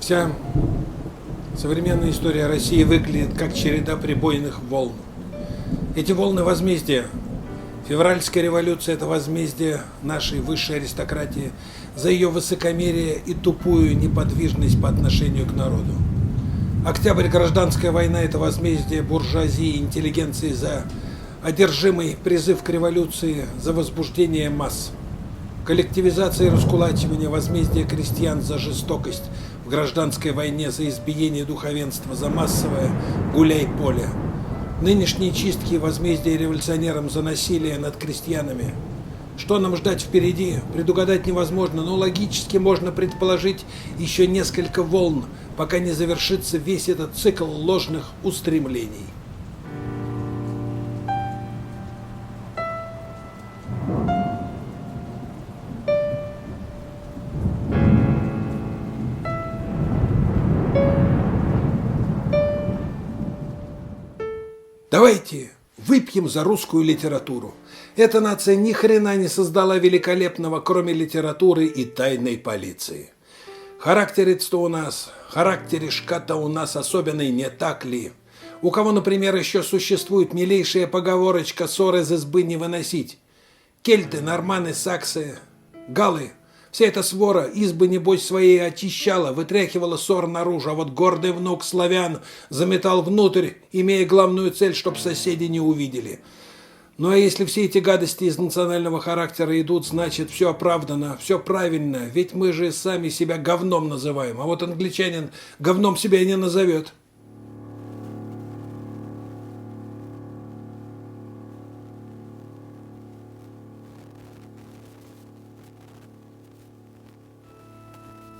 Вся современная история России выглядит как череда прибойных волн. Эти волны возмездия. Февральская революция – это возмездие нашей высшей аристократии за ее высокомерие и тупую неподвижность по отношению к народу. Октябрь, гражданская война – это возмездие буржуазии и интеллигенции за одержимый призыв к революции, за возбуждение масс. Коллективизация и раскулачивание – возмездие крестьян за жестокость в гражданской войне, за избиение духовенства, за массовое гуляй-поле. Нынешние чистки – возмездие революционерам за насилие над крестьянами. Что нам ждать впереди, предугадать невозможно, но логически можно предположить еще несколько волн, пока не завершится весь этот цикл ложных устремлений. Давайте выпьем за русскую литературу. Эта нация ни хрена не создала великолепного, кроме литературы и тайной полиции. Характерец-то у нас, характеришка-то у нас особенный, не так ли? У кого, например, еще существует милейшая поговорочка «ссор из избы не выносить»? Кельты, норманы, саксы, галлы. Вся эта свора избы, небось, своей очищала, вытряхивала ссор наружу, а вот гордый внук славян заметал внутрь, имея главную цель, чтоб соседи не увидели. Ну а если все эти гадости из национального характера идут, значит, все оправдано, все правильно, ведь мы же сами себя говном называем, а вот англичанин говном себя и не назовет.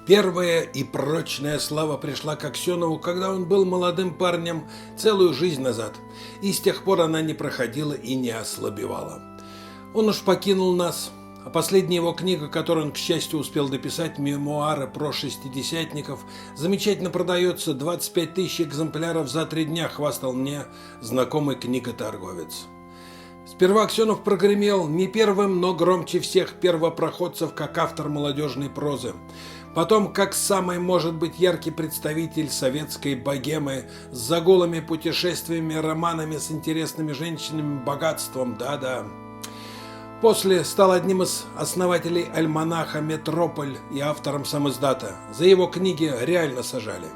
Первая и прочная слава пришла к Аксенову, когда он был молодым парнем целую жизнь назад, и с тех пор она не проходила и не ослабевала. Он уж покинул нас, а последняя его книга, которую он, к счастью, успел дописать, «Мемуары про шестидесятников», замечательно продается, 25 тысяч экземпляров за 3 дня, хвастал мне знакомый книготорговец. Сперва Аксенов прогремел не первым, но громче всех первопроходцев, как автор молодежной прозы. Потом, как самый, может быть, яркий представитель советской богемы с загулами, путешествиями, романами с интересными женщинами, богатством, да-да. После стал одним из основателей альманаха «Метрополь» и автором самиздата. За его книги реально сажали.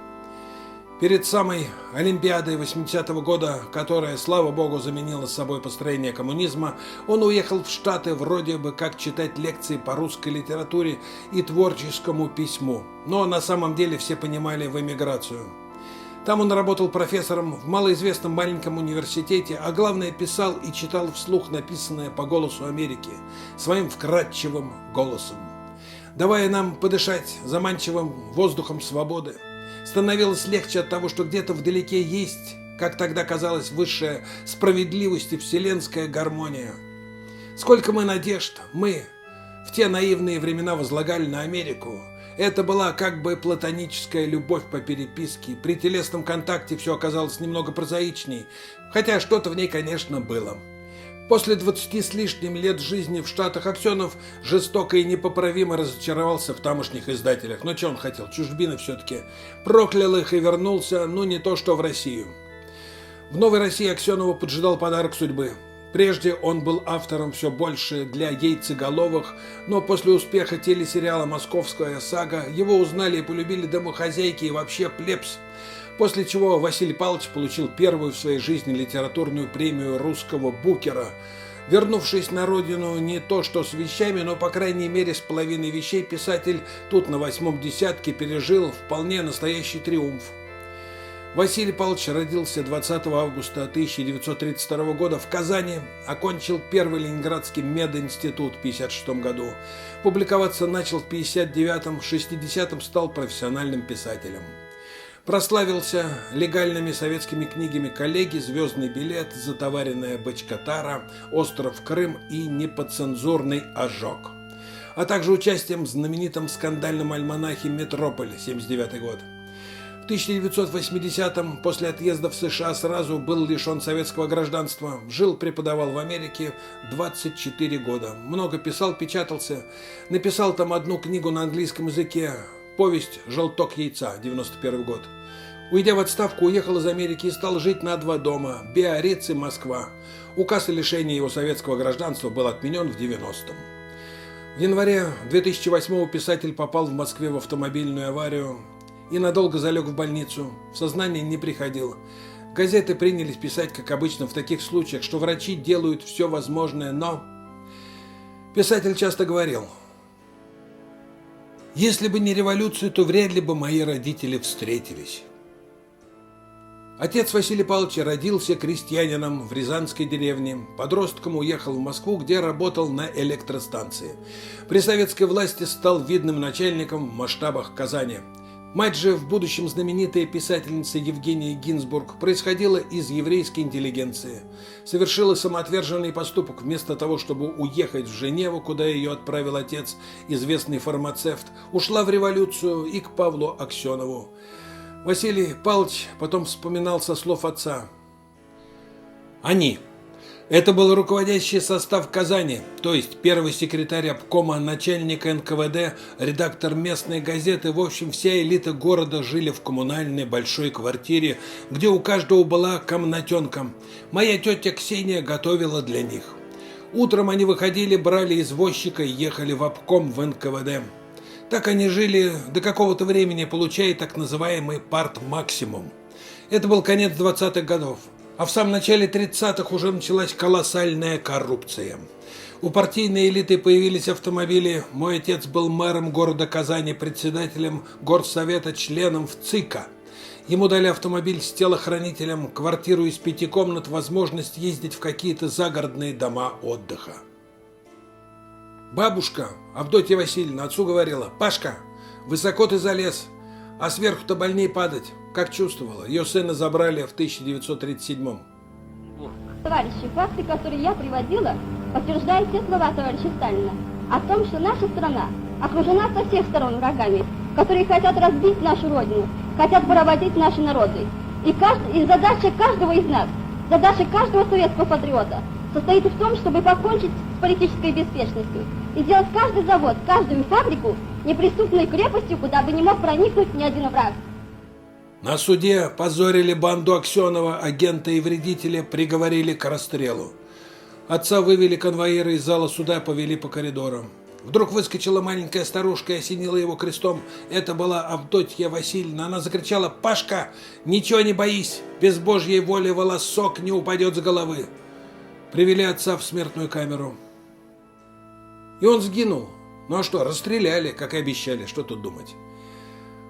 Перед самой Олимпиадой 80-го года, которая, слава богу, заменила собой построение коммунизма, он уехал в Штаты вроде бы как читать лекции по русской литературе и творческому письму. Но на самом деле все понимали в эмиграцию. Там он работал профессором в малоизвестном маленьком университете, а главное писал и читал вслух написанное по «Голосу Америки» своим вкрадчивым голосом, давая нам подышать заманчивым воздухом свободы. Становилось легче от того, что где-то вдалеке есть, как тогда казалось, высшая справедливость и вселенская гармония. Сколько мы надежд, мы в те наивные времена возлагали на Америку. Это была как бы платоническая любовь по переписке. При телесном контакте все оказалось немного прозаичней, хотя что-то в ней, конечно, было. После 20 с лишним лет жизни в Штатах Аксенов жестоко и непоправимо разочаровался в тамошних издателях. Но что он хотел? Чужбины все-таки. Проклял их и вернулся, ну не то что в Россию. В Новой России Аксенову поджидал подарок судьбы. Прежде он был автором все больше для яйцеголовых, но после успеха телесериала «Московская сага» его узнали и полюбили домохозяйки и вообще плебс. После чего Василий Павлович получил первую в своей жизни литературную премию русского букера. Вернувшись на родину не то что с вещами, но по крайней мере с половиной вещей, писатель тут на 8-м десятке пережил вполне настоящий триумф. Василий Павлович родился 20 августа 1932 года в Казани, окончил первый Ленинградский мединститут в 1956 году. Публиковаться начал в 1959-м, в 1960-м стал профессиональным писателем. Прославился легальными советскими книгами «Коллеги», «Звездный билет», «Затоваренная бочкатара», «Остров Крым» и «Неподцензурный ожог», а также участием в знаменитом скандальном альманахе «Метрополь», 1979 год. В 1980-м, после отъезда в США, сразу был лишен советского гражданства. Жил, преподавал в Америке 24 года. Много писал, печатался. Написал там одну книгу на английском языке повесть «Желток яйца», 91 год. Уйдя в отставку, уехал из Америки и стал жить на два дома – Биарриц и Москва. Указ о лишении его советского гражданства был отменен в 90-м. В январе 2008-го писатель попал в Москве в автомобильную аварию и надолго залег в больницу. В сознание не приходил. Газеты принялись писать, как обычно в таких случаях, что врачи делают все возможное, но... Писатель часто говорил: «Если бы не революция, то вряд ли бы мои родители встретились». Отец Василия Павловича родился крестьянином в рязанской деревне. Подростком уехал в Москву, где работал на электростанции. При советской власти стал видным начальником в масштабах Казани. Мать же, в будущем знаменитая писательница Евгения Гинзбург, происходила из еврейской интеллигенции. Совершила самоотверженный поступок. Вместо того, чтобы уехать в Женеву, куда ее отправил отец, известный фармацевт, ушла в революцию и к Павлу Аксенову. Василий Павлович потом вспоминал со слов отца: «Они. Это был руководящий состав Казани, то есть первый секретарь обкома, начальник НКВД, редактор местной газеты, в общем, вся элита города жили в коммунальной большой квартире, где у каждого была комнатенка. Моя тетя Ксения готовила для них. Утром они выходили, брали извозчика и ехали в обком в НКВД. Так они жили до какого-то времени, получая так называемый партмаксимум. Это был конец 20-х годов. А в самом начале 30-х уже началась колоссальная коррупция. У партийной элиты появились автомобили. Мой отец был мэром города Казани, председателем горсовета, членом ВЦИКа. Ему дали автомобиль с телохранителем, квартиру из 5 комнат, возможность ездить в какие-то загородные дома отдыха. Бабушка Авдотья Васильевна отцу говорила: «Пашка, высоко ты залез, а сверху-то больнее падать». Как чувствовала. Ее сына забрали в 1937-м. Товарищи, факты, которые я приводила, подтверждают те слова товарища Сталина о том, что наша страна окружена со всех сторон врагами, которые хотят разбить нашу Родину, хотят поработить наши народы. И задача каждого из нас, задача каждого советского патриота состоит в том, чтобы покончить с политической беспечностью и сделать каждый завод, каждую фабрику неприступной крепостью, куда бы не мог проникнуть ни один враг. На суде позорили банду Аксенова, агента и вредителя приговорили к расстрелу. Отца вывели конвоиры из зала суда, повели по коридорам. Вдруг выскочила маленькая старушка и осенила его крестом. Это была Авдотья Васильевна. Она закричала: «Пашка, ничего не боись, без Божьей воли волосок не упадет с головы». Привели отца в смертную камеру. И он сгинул. Ну а что, расстреляли, как и обещали, что тут думать.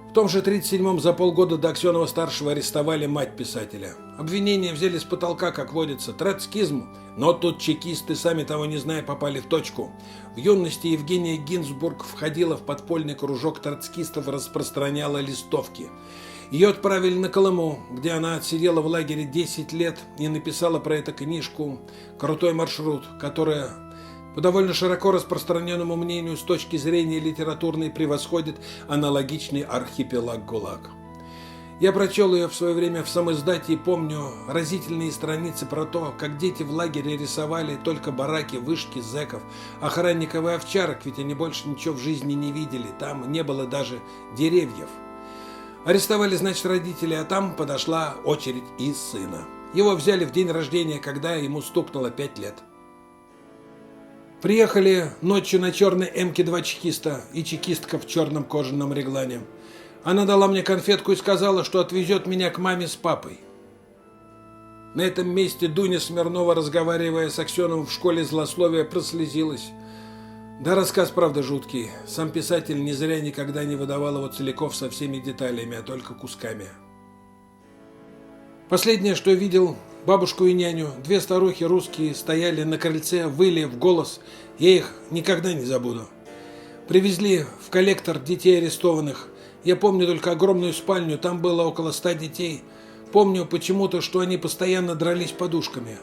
В том же 1937-м за полгода до Аксенова-старшего арестовали мать писателя. Обвинения взяли с потолка, как водится, троцкизм. Но тут чекисты, сами того не зная, попали в точку. В юности Евгения Гинзбург входила в подпольный кружок троцкистов, распространяла листовки. Ее отправили на Колыму, где она отсидела в лагере 10 лет и написала про это книжку «Крутой маршрут», которая, по довольно широко распространенному мнению, с точки зрения литературной, превосходит аналогичный архипелаг ГУЛАГ. Я прочел ее в свое время в самоиздате и помню разительные страницы про то, как дети в лагере рисовали только бараки, вышки, зэков, охранников и овчарок, ведь они больше ничего в жизни не видели, там не было даже деревьев. Арестовали, значит, родители, а там подошла очередь и сына. Его взяли в день рождения, когда ему стукнуло 5 лет. Приехали ночью на черной Эмке 2 чекиста и чекистка в черном кожаном реглане. Она дала мне конфетку и сказала, что отвезет меня к маме с папой. На этом месте Дуня Смирнова, разговаривая с Аксеновым в школе злословия, прослезилась. Да, рассказ, правда, жуткий. Сам писатель не зря никогда не выдавал его целиком со всеми деталями, а только кусками. Последнее, что я видел, бабушку и няню, 2 старухи русские стояли на крыльце, выли в голос. Я их никогда не забуду. Привезли в коллектор детей арестованных. Я помню только огромную спальню, там было около 100 детей. Помню почему-то, что они постоянно дрались подушками.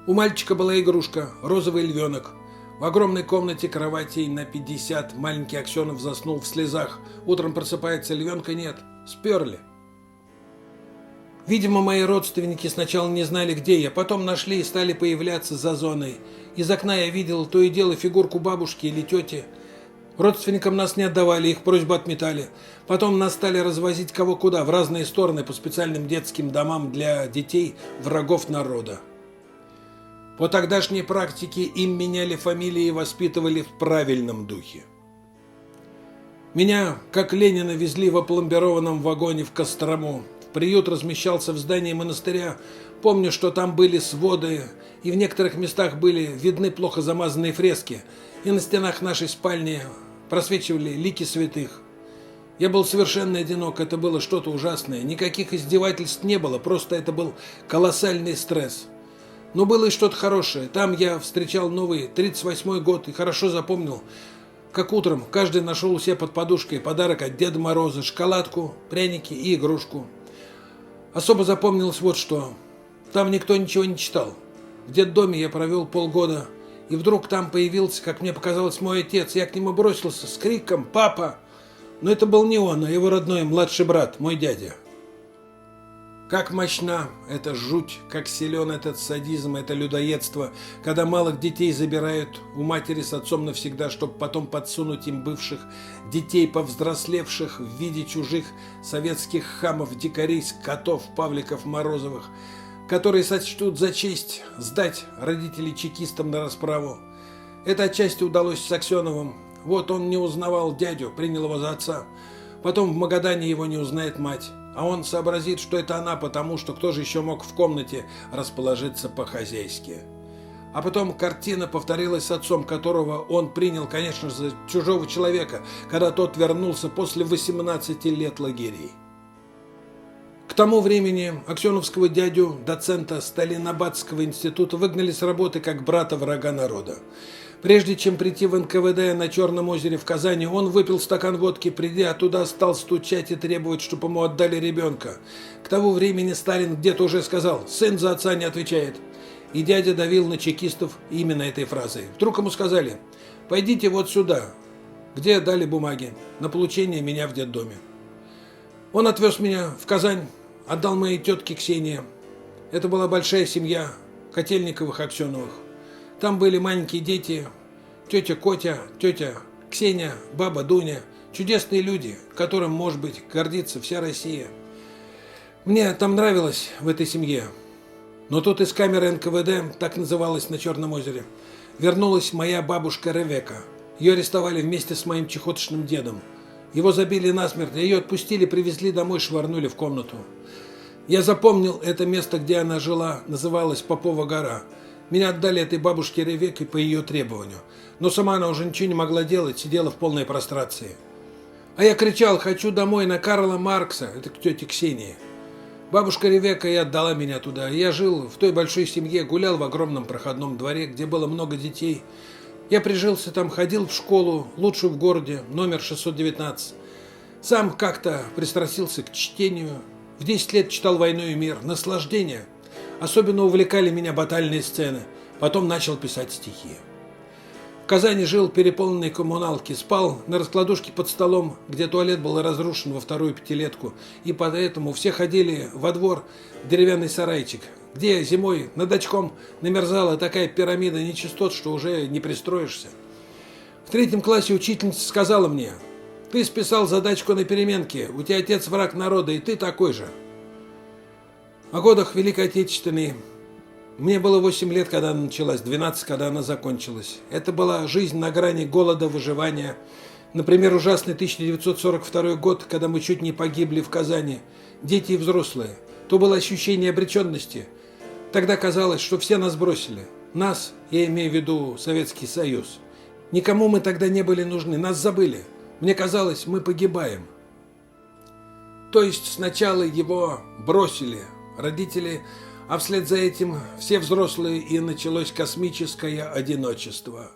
У мальчика была игрушка, розовый львенок. В огромной комнате кроватей на 50 маленький Аксенов заснул в слезах. Утром просыпается, львенка нет. Сперли. Видимо, мои родственники сначала не знали, где я, потом нашли и стали появляться за зоной. Из окна я видел то и дело фигурку бабушки или тети. Родственникам нас не отдавали, их просьбы отметали. Потом нас стали развозить кого куда, в разные стороны, по специальным детским домам для детей врагов народа. По тогдашней практике им меняли фамилии и воспитывали в правильном духе. Меня, как Ленина, везли в опломбированном вагоне в Кострому. Приют размещался в здании монастыря. Помню, что там были своды, и в некоторых местах были видны плохо замазанные фрески, и на стенах нашей спальни просвечивали лики святых. Я был совершенно одинок, это было что-то ужасное. Никаких издевательств не было, просто это был колоссальный стресс. Но было и что-то хорошее. Там я встречал новый 38-й год и хорошо запомнил, как утром каждый нашел у себя под подушкой подарок от Деда Мороза, шоколадку, пряники и игрушку. Особо запомнилось вот что. Там никто ничего не читал. В детдоме я провел полгода, и вдруг там появился, как мне показалось, мой отец. Я к нему бросился с криком «Папа!». Но это был не он, а его родной младший брат, мой дядя. Как мощна эта жуть, как силен этот садизм, это людоедство, когда малых детей забирают у матери с отцом навсегда, чтобы потом подсунуть им бывших детей, повзрослевших в виде чужих советских хамов, дикарей, скотов, Павликов, Морозовых, которые сочтут за честь сдать родителей чекистам на расправу. Это отчасти удалось с Аксеновым. Вот он не узнавал дядю, принял его за отца. Потом в Магадане его не узнает мать. А он сообразит, что это она, потому что кто же еще мог в комнате расположиться по-хозяйски. А потом картина повторилась с отцом, которого он принял, конечно, за чужого человека, когда тот вернулся после 18 лет лагерей. К тому времени аксеновского дядю, доцента Сталинобатского института, выгнали с работы как брата врага народа. Прежде чем прийти в НКВД на Черном озере в Казани, он выпил стакан водки, придя туда, стал стучать и требовать, чтобы ему отдали ребенка. К тому времени Сталин где-то уже сказал: «Сын за отца не отвечает». И дядя давил на чекистов именно этой фразой. Вдруг ему сказали: «Пойдите вот сюда», где дали бумаги на получение меня в детдоме. Он отвез меня в Казань, отдал моей тетке Ксении. Это была большая семья Котельниковых, Аксеновых. Там были маленькие дети, тетя Котя, тетя Ксения, баба Дуня. Чудесные люди, которым, может быть, гордится вся Россия. Мне там нравилось в этой семье. Но тут из камеры НКВД, так называлась на Черном озере, вернулась моя бабушка Ревека. Ее арестовали вместе с моим чехоточным дедом. Его забили насмерть, ее отпустили, привезли домой, швырнули в комнату. Я запомнил это место, где она жила, называлось Попова гора. Меня отдали этой бабушке Ревеке по ее требованию. Но сама она уже ничего не могла делать, сидела в полной прострации. А я кричал: «Хочу домой на Карла Маркса», это к тете Ксении. Бабушка Ревека и отдала меня туда. Я жил в той большой семье, гулял в огромном проходном дворе, где было много детей. Я прижился там, ходил в школу, лучшую в городе, номер 619. Сам как-то пристрастился к чтению. В 10 лет читал «Войну и мир». Наслаждение. Особенно увлекали меня батальные сцены. Потом начал писать стихи. В Казани жил в переполненной коммуналке, спал на раскладушке под столом, где туалет был разрушен во вторую пятилетку, и поэтому все ходили во двор в деревянный сарайчик, где зимой над очком намерзала такая пирамида нечистот, что уже не пристроишься. В 3 классе учительница сказала мне: «Ты списал задачку на переменке, у тебя отец враг народа, и ты такой же». О годах Великой Отечественной. Мне было 8 лет, когда она началась, 12, когда она закончилась. Это была жизнь на грани голода, выживания. Например, ужасный 1942 год, когда мы чуть не погибли в Казани, дети и взрослые. То было ощущение обреченности. Тогда казалось, что все нас бросили. Нас, я имею в виду Советский Союз. Никому мы тогда не были нужны, нас забыли. Мне казалось, мы погибаем. То есть сначала его бросили родители, а вслед за этим все взрослые, и началось космическое одиночество.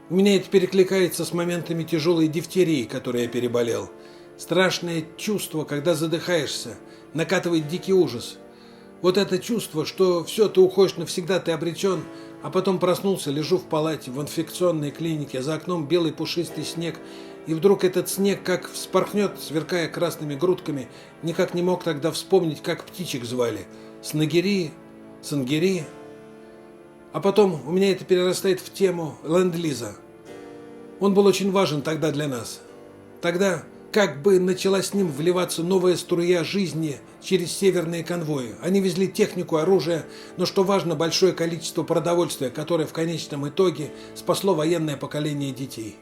У меня это перекликается с моментами тяжелой дифтерии, которой я переболел. Страшное чувство, когда задыхаешься, накатывает дикий ужас. Вот это чувство, что все, ты уходишь навсегда, ты обречен, а потом проснулся, лежу в палате в инфекционной клинике, за окном белый пушистый снег, и вдруг этот снег как вспорхнет, сверкая красными грудками. Никак не мог тогда вспомнить, как птичек звали. Снегири, сангири. А потом у меня это перерастает в тему ленд-лиза. Он был очень важен тогда для нас. Тогда как бы начала с ним вливаться новая струя жизни через северные конвои. Они везли технику, оружие, но, что важно, большое количество продовольствия, которое в конечном итоге спасло военное поколение детей.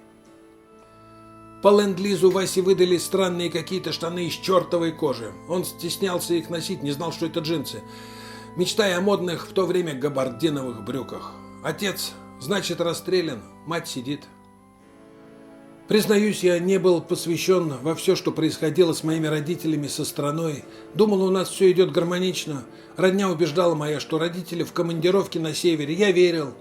По ленд-лизу Васе выдали странные какие-то штаны из чертовой кожи. Он стеснялся их носить, не знал, что это джинсы, мечтая о модных в то время габардиновых брюках. Отец, значит, расстрелян, мать сидит. Признаюсь, я не был посвящен во все, что происходило с моими родителями, со страной. Думал, у нас все идет гармонично. Родня убеждала моя, что родители в командировке на севере. Я верил.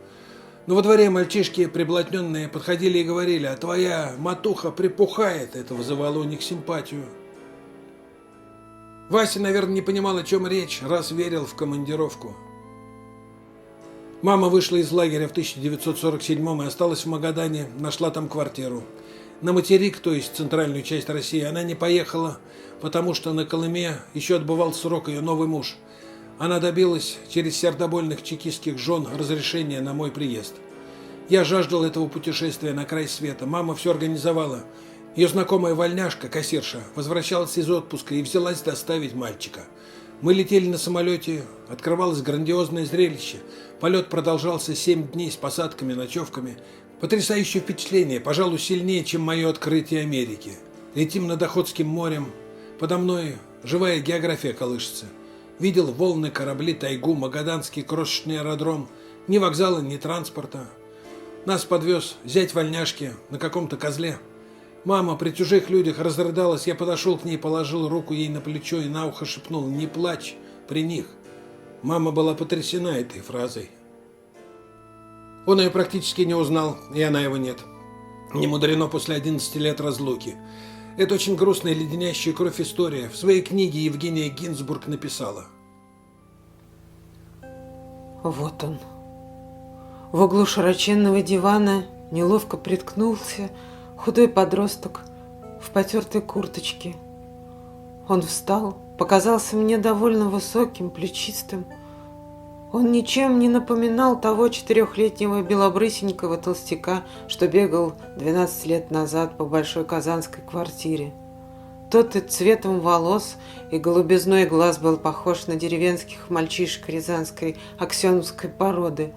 Но во дворе мальчишки приблотненные подходили и говорили: а твоя матуха припухает. Это вызывало у них симпатию. Вася, наверное, не понимал, о чем речь, раз верил в командировку. Мама вышла из лагеря в 1947 и осталась в Магадане, нашла там квартиру. На материк, то есть центральную часть России, она не поехала, потому что на Колыме еще отбывал срок ее новый муж. Она добилась через сердобольных чекистских жен разрешения на мой приезд. Я жаждал этого путешествия на край света. Мама все организовала. Ее знакомая вольняшка, кассирша, возвращалась из отпуска и взялась доставить мальчика. Мы летели на самолете, открывалось грандиозное зрелище. Полет продолжался 7 дней с посадками, ночевками. Потрясающее впечатление, пожалуй, сильнее, чем мое открытие Америки. Летим над Охотским морем. Подо мной живая география колышется. Видел волны, корабли, тайгу, магаданский крошечный аэродром. Ни вокзала, ни транспорта. Нас подвез зять вольняшки на каком-то козле. Мама при чужих людях разрыдалась. Я подошел к ней, положил руку ей на плечо и на ухо шепнул: «Не плачь при них». Мама была потрясена этой фразой. Он ее практически не узнал, и она его нет. Не мудрено после 11 лет разлуки. Это очень грустная, леденящая кровь история. В своей книге Евгения Гинзбург написала: Вот он. В углу широченного дивана неловко приткнулся худой подросток в потертой курточке. Он встал, показался мне довольно высоким, плечистым. Он ничем не напоминал того 4-летнего белобрысенького толстяка, что бегал 12 лет назад по большой казанской квартире. Тот и цветом волос, и голубизной глаз был похож на деревенских мальчишек рязанской аксеновской породы.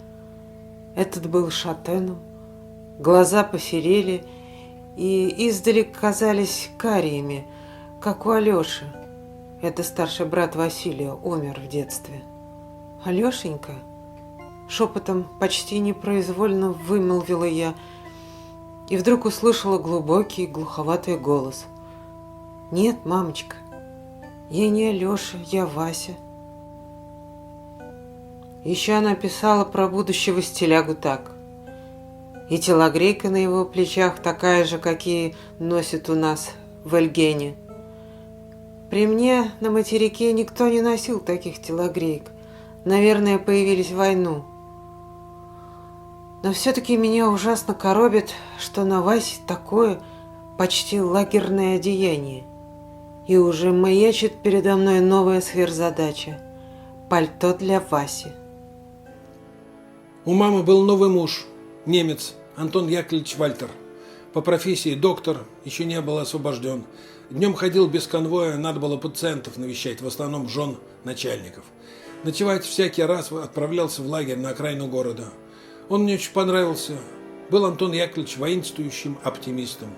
Этот был шатеном, глаза посерели и издали казались кариями, как у Алеши. Это старший брат Василия, умер в детстве. «Алешенька?» — шепотом, почти непроизвольно вымолвила я, и вдруг услышала глубокий, глуховатый голос. «Нет, мамочка, я не Алеша, я Вася». Еще она писала про будущего стилягу так: и телогрейка на его плечах такая же, какие носят у нас в Эльгене. При мне на материке никто не носил таких телогреек. Наверное, появились в войну. Но все-таки меня ужасно коробит, что на Васе такое почти лагерное одеяние. И уже маячит передо мной новая сверхзадача – пальто для Васи. У мамы был новый муж, немец, Антон Яковлевич Вальтер. По профессии доктор, еще не был освобожден. Днем ходил без конвоя, надо было пациентов навещать, в основном жен начальников. Ночевать всякий раз отправлялся в лагерь на окраину города. Он мне очень понравился. Был Антон Яковлевич воинствующим оптимистом.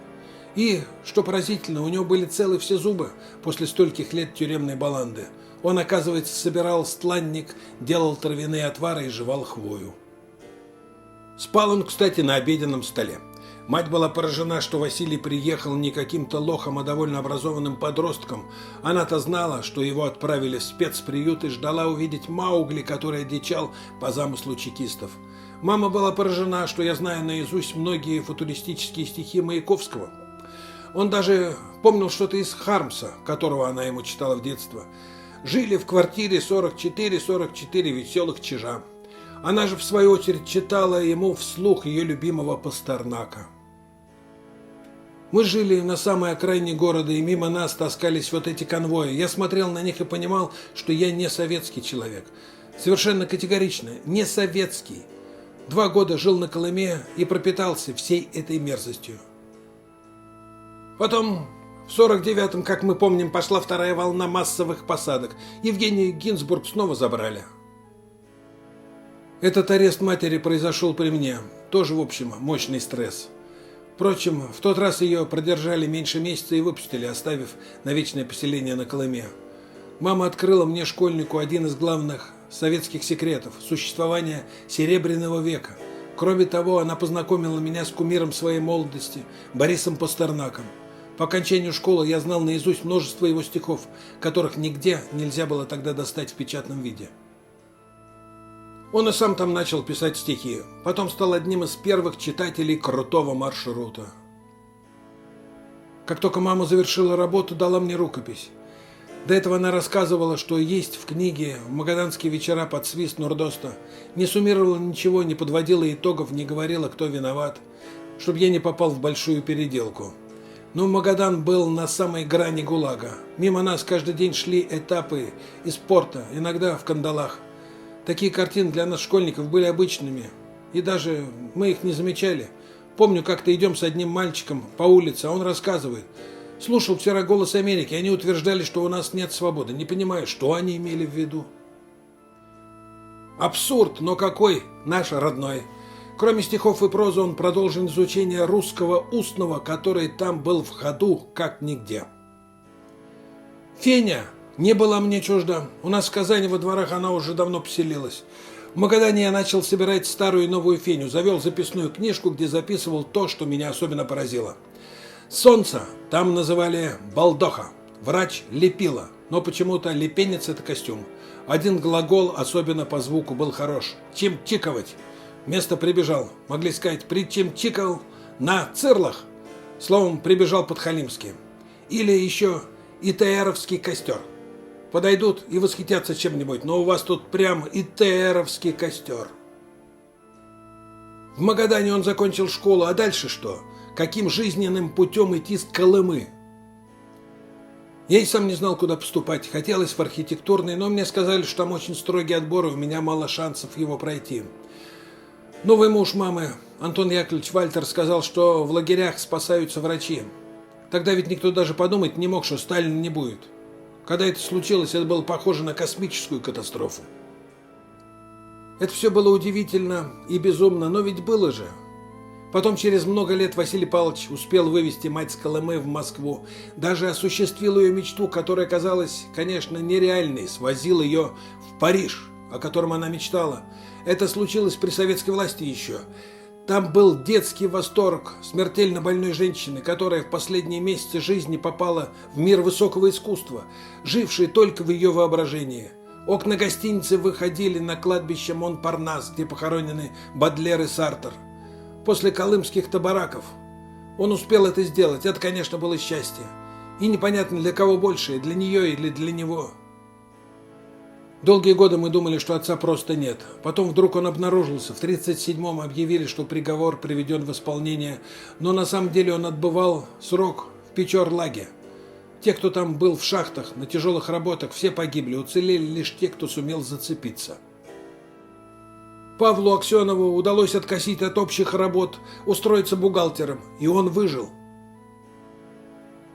И, что поразительно, у него были целы все зубы после стольких лет тюремной баланды. Он, оказывается, собирал стланник, делал травяные отвары и жевал хвою. Спал он, кстати, на обеденном столе. Мать была поражена, что Василий приехал не каким-то лохом, а довольно образованным подростком. Она-то знала, что его отправили в спецприют и ждала увидеть Маугли, который одичал по замыслу чекистов. Мама была поражена, что я знаю наизусть многие футуристические стихи Маяковского. Он даже помнил что-то из Хармса, которого она ему читала в детстве. Жили в квартире 44 веселых чижа. Она же, в свою очередь, читала ему вслух ее любимого Пастернака. Мы жили на самой окраине города, и мимо нас таскались вот эти конвои. Я смотрел на них и понимал, что я не советский человек. Совершенно категорично, не советский. 2 года жил на Колыме и пропитался всей этой мерзостью. Потом в 49-м, как мы помним, пошла вторая волна массовых посадок. Евгению Гинзбург снова забрали. Этот арест матери произошел при мне. Тоже, в общем, мощный стресс. Впрочем, в тот раз ее продержали меньше месяца и выпустили, оставив на вечное поселение на Колыме. Мама открыла мне, школьнику, один из главных советских секретов – существования Серебряного века. Кроме того, она познакомила меня с кумиром своей молодости – Борисом Пастернаком. По окончанию школы я знал наизусть множество его стихов, которых нигде нельзя было тогда достать в печатном виде. Он и сам там начал писать стихи, потом стал одним из первых читателей крутого маршрута. Как только мама завершила работу, дала мне рукопись. До этого она рассказывала, что есть в книге «В магаданские вечера под свист Нурдоста». Не суммировала ничего, не подводила итогов, не говорила, кто виноват, чтобы я не попал в большую переделку. Но Магадан был на самой грани ГУЛАГа. Мимо нас каждый день шли этапы из порта, иногда в кандалах. Такие картины для нас, школьников, были обычными, и даже мы их не замечали. Помню, как-то идем с одним мальчиком по улице, а он рассказывает. Слушал вчера «Голос Америки», они утверждали, что у нас нет свободы. Не понимаю, что они имели в виду. Абсурд, но какой наш родной. Кроме стихов и прозы, он продолжил изучение русского устного, который там был в ходу как нигде. Феня не была мне чужда. У нас в Казани во дворах она уже давно поселилась. В Магадане я начал собирать старую и новую феню. Завел записную книжку, где записывал то, что меня особенно поразило. Солнце там называли балдоха. Врач лепила. Но почему-то лепенец – это костюм. Один глагол, особенно по звуку, был хорош. Чимчиковать. Место прибежал. Могли сказать причимчикал на цирлах. Словом, прибежал подхалимски. Или еще ИТРовский костер. Подойдут и восхитятся чем-нибудь, но у вас тут прям ИТРовский костер. В Магадане он закончил школу, а дальше что? Каким жизненным путем идти с Колымы? Я и сам не знал, куда поступать. Хотелось в архитектурный, но мне сказали, что там очень строгий отбор, и у меня мало шансов его пройти. Новый муж мамы, Антон Яковлевич Вальтер, сказал, что в лагерях спасаются врачи. Тогда ведь никто даже подумать не мог, что Сталина не будет. Когда это случилось, это было похоже на космическую катастрофу. Это все было удивительно и безумно, но ведь было же. Потом через много лет Василий Павлович успел вывести мать с Колымы в Москву. Даже осуществил ее мечту, которая казалась, конечно, нереальной. Свозил ее в Париж, о котором она мечтала. Это случилось при советской власти еще. Там был детский восторг смертельно больной женщины, которая в последние месяцы жизни попала в мир высокого искусства, жившей только в ее воображении. Окна гостиницы выходили на кладбище Монпарнас, где похоронены Бодлер и Сартр. После колымских-то бараков. Он успел это сделать. Это, конечно, было счастье. И непонятно, для кого больше, для нее или для него. Долгие годы мы думали, что отца просто нет. Потом вдруг он обнаружился. В 1937-м объявили, что приговор приведен в исполнение. Но на самом деле он отбывал срок в Печор-Лаге. Те, кто там был в шахтах, на тяжелых работах, все погибли. Уцелели лишь те, кто сумел зацепиться. Павлу Аксенову удалось откосить от общих работ, устроиться бухгалтером. И он выжил.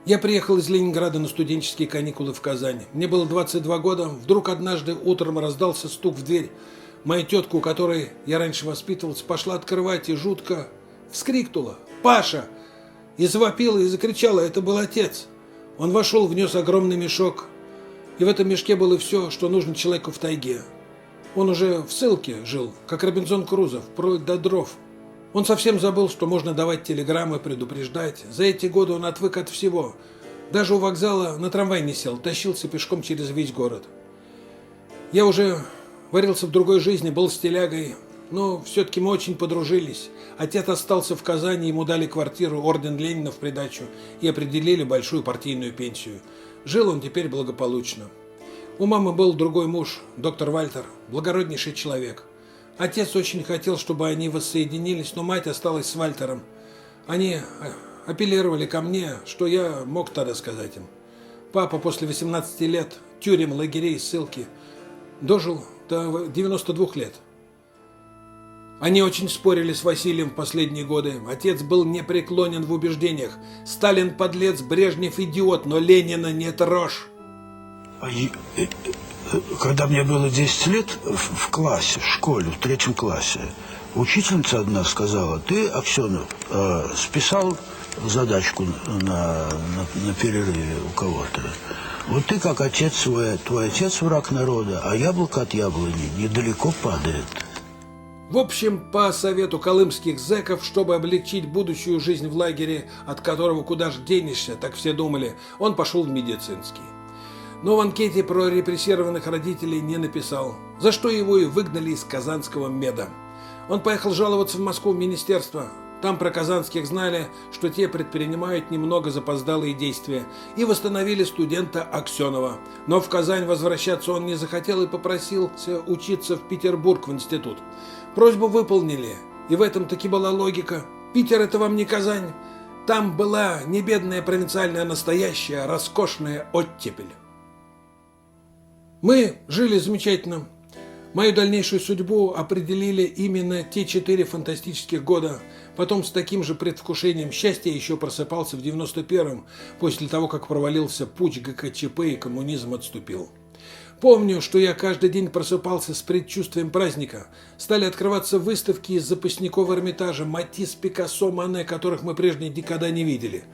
Я приехал из Ленинграда на студенческие каникулы в Казань. Мне было 22 года. Вдруг однажды утром раздался стук в дверь. Моя тетка, у которой я раньше воспитывался, пошла открывать и жутко вскрикнула: «Паша!» И завопила, и закричала. Это был отец. Он вошел, внес огромный мешок. И в этом мешке было все, что нужно человеку в тайге. Он уже в ссылке жил, как Робинзон Крузо, вплоть до дров. Он совсем забыл, что можно давать телеграммы, предупреждать. За эти годы он отвык от всего. Даже у вокзала на трамвай не сел, тащился пешком через весь город. Я уже варился в другой жизни, был стилягой, но все-таки мы очень подружились. Отец остался в Казани, ему дали квартиру, орден Ленина в придачу и определили большую партийную пенсию. Жил он теперь благополучно. У мамы был другой муж, доктор Вальтер, благороднейший человек. Отец очень хотел, чтобы они воссоединились, но мать осталась с Вальтером. Они апеллировали ко мне, что я мог тогда сказать им. Папа после 18 лет тюрем, лагерей, ссылки дожил до 92 лет. Они очень спорили с Василием в последние годы. Отец был непреклонен в убеждениях. Сталин подлец, Брежнев идиот, но Ленина не трожь. Когда мне было 10 лет, в классе, в школе, в 3 классе, учительница одна сказала: ты, Аксенов, списал задачку на перерыве у кого-то. Вот ты как отец твой отец враг народа, а яблоко от яблони недалеко падает. В общем, по совету колымских зэков, чтобы облегчить будущую жизнь в лагере, от которого куда ж денешься, так все думали, он пошел в медицинский. Но в анкете про репрессированных родителей не написал, за что его и выгнали из казанского меда. Он поехал жаловаться в Москву в министерство. Там про казанских знали, что те предпринимают немного запоздалые действия, и восстановили студента Аксенова. Но в Казань возвращаться он не захотел и попросился учиться в Петербург в институт. Просьбу выполнили, и в этом таки была логика. Питер – это вам не Казань. Там была не бедная провинциальная, настоящая, роскошная оттепель. Мы жили замечательно. Мою дальнейшую судьбу определили именно те 4 фантастических года. Потом с таким же предвкушением счастья еще просыпался в 91-м, после того, как провалился путч ГКЧП и коммунизм отступил. Помню, что я каждый день просыпался с предчувствием праздника. Стали открываться выставки из запасников Эрмитажа, Матисс, Пикассо, Мане, которых мы прежде никогда не видели.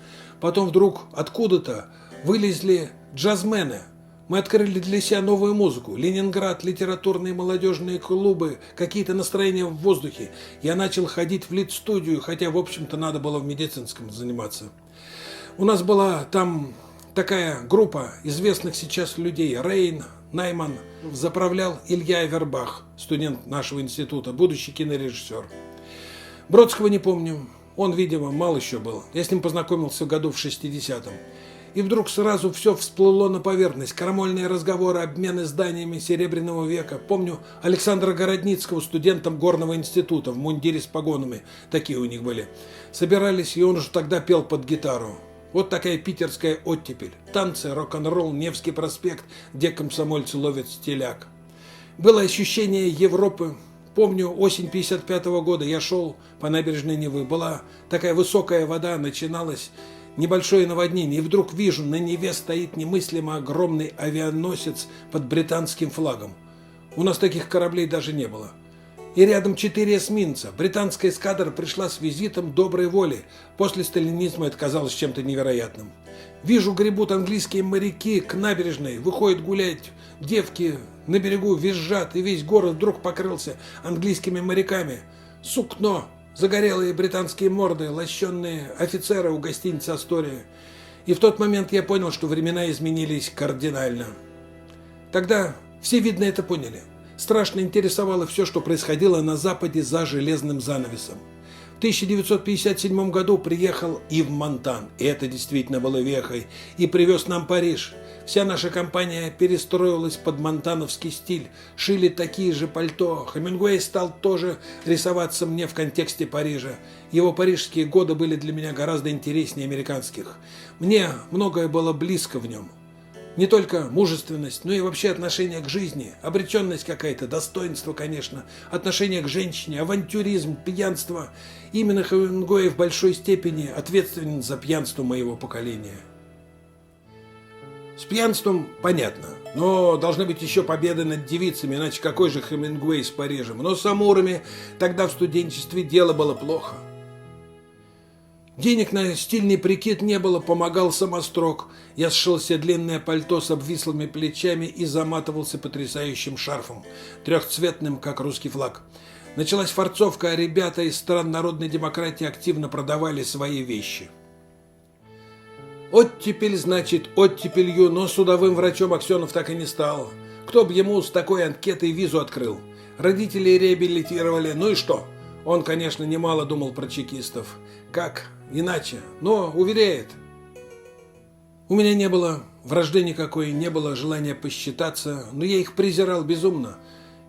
Потом вдруг откуда-то вылезли джазмены. Мы открыли для себя новую музыку. Ленинград, литературные молодежные клубы, какие-то настроения в воздухе. Я начал ходить в лит-студию, хотя, в общем-то, надо было в медицинском заниматься. У нас была там такая группа известных сейчас людей. Рейн, Найман, заправлял Илья Авербах, студент нашего института, будущий кинорежиссер. Бродского не помню. Он, видимо, мал еще был. Я с ним познакомился году в 60-м. И вдруг сразу все всплыло на поверхность. Крамольные разговоры, обмены зданиями Серебряного века. Помню Александра Городницкого, студентом Горного института, в мундире с погонами. Такие у них были. Собирались, и он уже тогда пел под гитару. Вот такая питерская оттепель. Танцы, рок-н-ролл, Невский проспект, где комсомольцы ловят стиляк. Было ощущение Европы. Помню, осень 55-го года я шел по набережной Невы. Была такая высокая вода, начиналась небольшое наводнение, и вдруг вижу, на Неве стоит немыслимо огромный авианосец под британским флагом. У нас таких кораблей даже не было. И рядом 4 эсминца. Британская эскадра пришла с визитом доброй воли. После сталинизма это казалось чем-то невероятным. Вижу, гребут английские моряки к набережной, выходят гулять девки на берегу, визжат, и весь город вдруг покрылся английскими моряками. Сукно. Загорелые британские морды, лощенные офицеры у гостиницы «Астория». И в тот момент я понял, что времена изменились кардинально. Тогда все, видно, это поняли. Страшно интересовало все, что происходило на Западе за железным занавесом. В 1957 году приехал Ив Монтан, и это действительно было вехой, и привез нам Париж. Вся наша компания перестроилась под монтановский стиль, шили такие же пальто. Хемингуэй стал тоже рисоваться мне в контексте Парижа. Его парижские годы были для меня гораздо интереснее американских. Мне многое было близко в нем. Не только мужественность, но и вообще отношение к жизни, обреченность какая-то, достоинство, конечно, отношение к женщине, авантюризм, пьянство. Именно Хемингуэй в большой степени ответственен за пьянство моего поколения. С пьянством понятно, но должны быть еще победы над девицами, иначе какой же Хемингуэй с Парижем? Но с амурами тогда в студенчестве дело было плохо. Денег на стильный прикид не было, помогал самострок. Я сшил себе длинное пальто с обвислыми плечами и заматывался потрясающим шарфом, трехцветным, как русский флаг. Началась форцовка, а ребята из стран народной демократии активно продавали свои вещи. Оттепель, значит, оттепелью, но судовым врачом Аксенов так и не стал. Кто б ему с такой анкетой визу открыл? Родители реабилитировали, ну и что? Он, конечно, немало думал про чекистов. Как? Иначе. Но уверяет. У меня не было вражды никакой, не было желания посчитаться, но я их презирал безумно.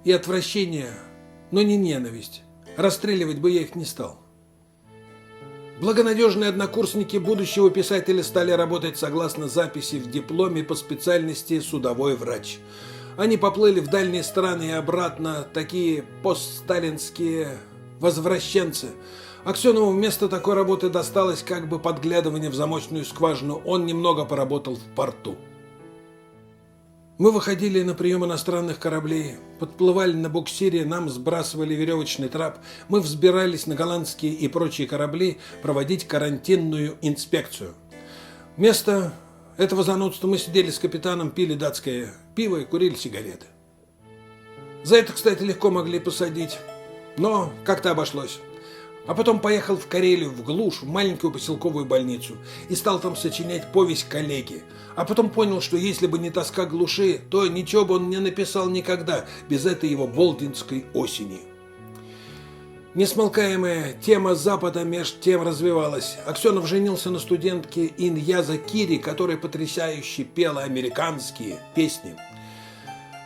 И отвращение, но не ненависть. Расстреливать бы я их не стал. Благонадежные однокурсники будущего писателя стали работать согласно записи в дипломе по специальности «Судовой врач». Они поплыли в дальние страны и обратно, такие постсталинские возвращенцы. Аксенову вместо такой работы досталось как бы подглядывание в замочную скважину. Он немного поработал в порту. Мы выходили на прием иностранных кораблей, подплывали на буксире, нам сбрасывали веревочный трап, мы взбирались на голландские и прочие корабли проводить карантинную инспекцию. Вместо этого занудства мы сидели с капитаном, пили датское пиво и курили сигареты. За это, кстати, легко могли посадить, но как-то обошлось. А потом поехал в Карелию, в глушь, в маленькую поселковую больницу и стал там сочинять повесть «Коллеги». А потом понял, что если бы не тоска глуши, то ничего бы он не написал никогда без этой его болдинской осени. Несмолкаемая тема Запада меж тем развивалась. Аксенов женился на студентке Иньяза Кири, которая потрясающе пела американские песни.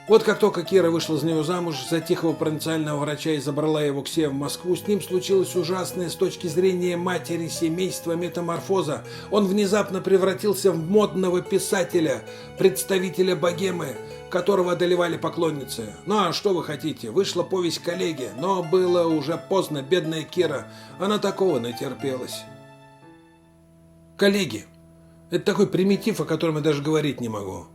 Вот как только Кира вышла за него замуж за тихого провинциального врача и забрала его к себе в Москву, с ним случилась ужасная с точки зрения матери семейства метаморфоза. Он внезапно превратился в модного писателя, представителя богемы, которого одолевали поклонницы. Ну а что вы хотите? Вышла повесть «Коллеги», но было уже поздно, бедная Кира. Она такого натерпелась. «Коллеги» — это такой примитив, о котором я даже говорить не могу.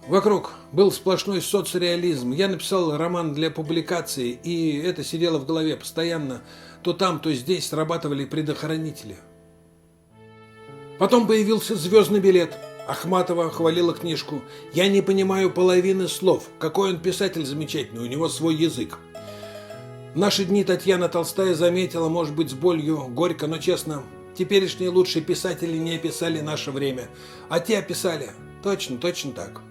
Вокруг был сплошной соцреализм. Я написал роман для публикации, и это сидело в голове постоянно. То там, то здесь срабатывали предохранители. Потом появился «Звездный билет». Ахматова хвалила книжку. Я не понимаю половины слов. Какой он писатель замечательный, у него свой язык. В наши дни Татьяна Толстая заметила, может быть, с болью, горько, но честно, теперешние лучшие писатели не описали наше время, а те описали. Точно так.